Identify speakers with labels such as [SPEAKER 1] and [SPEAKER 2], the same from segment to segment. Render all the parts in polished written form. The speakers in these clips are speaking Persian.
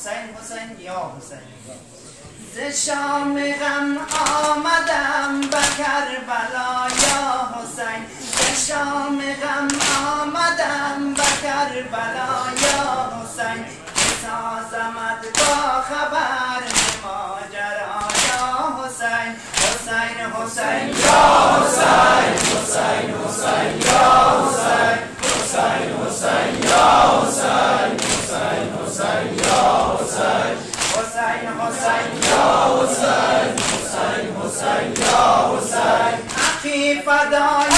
[SPEAKER 1] حسین حسین یا حسین. ز شام غم آمدم به کربلا یا حسین، ز شام غم آمدم به کربلا یا حسین. سازمت با خبر ماجرا یا حسین. حسین حسین یا حسین، حسین حسین یا حسین، حسین حسین یا حسین، حسین حسین یا حسین، حسین حسین یا حسین، حسین حسین یا حسین. اخی فدای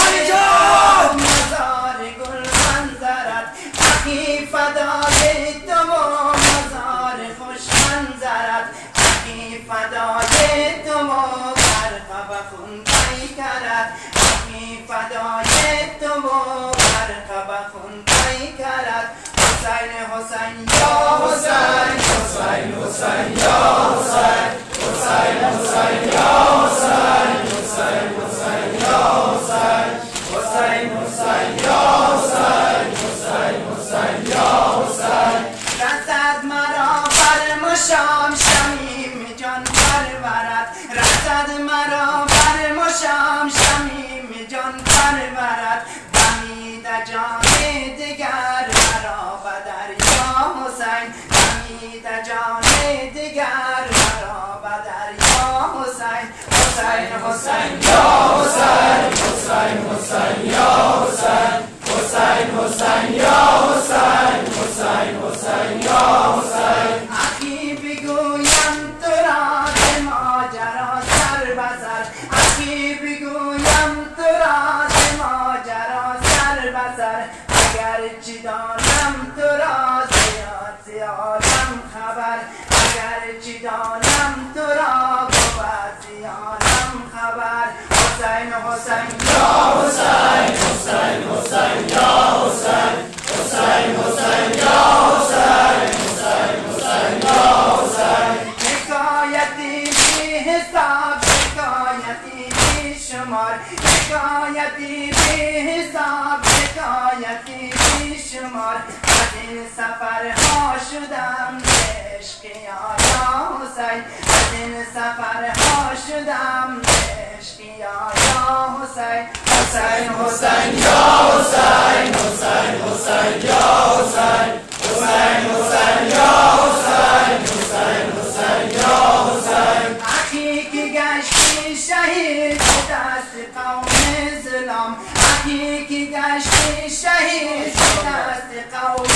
[SPEAKER 1] مزار گل منظرت، اخی فدای تو مزار خوش منظرت، اخی فدای تو غرق و خون پیکرت، اخی فدای تو غرق و خون پیکرت. حسین حسین یا حسین، حسین حسین یا حسین، حسین حسین یا حسین، حسین حسین یا حسین، حسین حسین یا حسین، حسین حسین یا حسین. رسد مرا بر مشام شمیم جان پرورد، رسد مرا بر مشام شمیم جان پرورد. دمید جان دیگر مرا به دریا حسین، دمید جان دیگر مرا به دریا حسین. حسین حسین یا حسین، حسین حسین یا حسین، حسین حسین یا حسین، حسین حسین یا حسین. اخی بگویم تو را ز ماجرا سر به سر، اخی بگویم تو را ز ماجرا سر به سر. اگرچه دانم تو را زیاد زیادم خبر، اگرچه دانم تو را بود زیادم خبر. حسین حسین یا حسین، حسین حسین یا حسین، حسین حسین یا حسین، حسین حسین یا حسین. حکایتی بی حساب، حکایتی بی شمار، حکایتی بی حساب، حکایتی بی شمار. از این سفرها شدم عشق یا حسین، از این سفرها شدم عشق یا حسین. حسین حسین یا حسین، حسین حسین یا حسین، حسین حسین یا حسین، حسین حسین یا حسین. اخی که گشتی شهید دست قوم ظلام، اخی که گشتی شهید دست قوم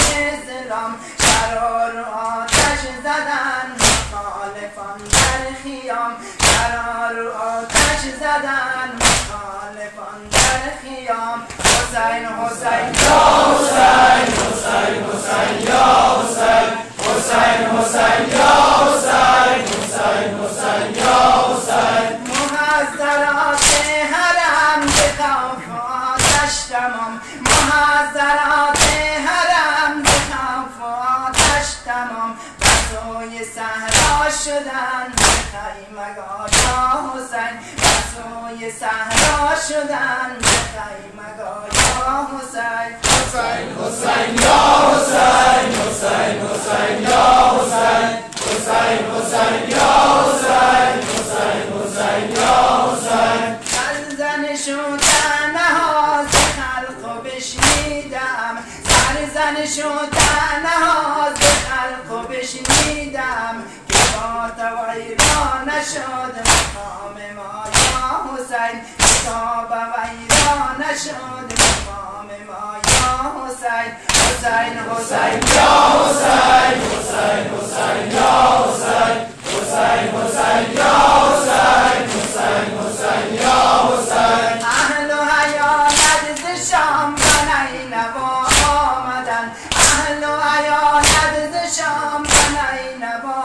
[SPEAKER 1] ظلام. شرار آتش زدن مخالفان در خیام، شرار آتش زدن مخالفان در خیام. حسین حسین یا حسین، حسین حسین یا حسین، حسین حسین یا حسین، حسین حسین یا حسین. محضرات حرم به خوف آتش تمام، محضرات حرم به خوف آتش تمام. بسوی صحرا شدن به خیمگاه یا حسین، بسوی صحرا شدن به خیمگاه یا حسین. حسین حسین یا حسین، حسین حسین یا حسین، حسین حسین یا حسین، حسین حسین یا حسین. سرزن شدن نهاز خلق و بشنیدم، سرزن شدن نهاز خلق و بشنیدم. که با تو ویران نشد مقام ما یا حسین، کتاب ویران نشد مقام ما یا حسین. حسین حسین یا حسین، حسین حسین یا حسین، حسین حسین یا حسین، حسین حسین یا حسین. اهل و حیالت ز شام به نینوا آمدن، اهل و حیالت ز شام به نینوا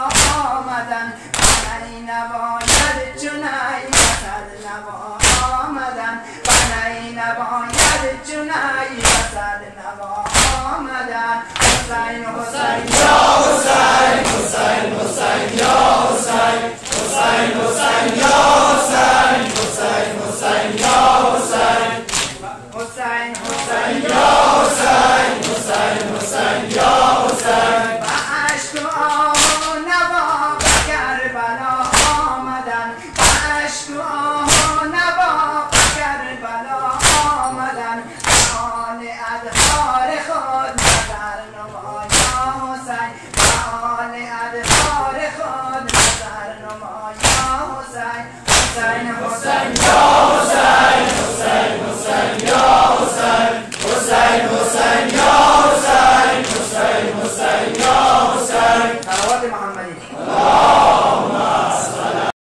[SPEAKER 1] آمدن. به نینوایت جنی وسد نوا آمدن، به نینوایت جنی وسد نوا آمدن. حسین حسین یا حسین، حسین حسین یا حسین، حسین حسین یا حسین، حسین حسین یا حسین، حسین حسین یا حسین، حسین حسین یا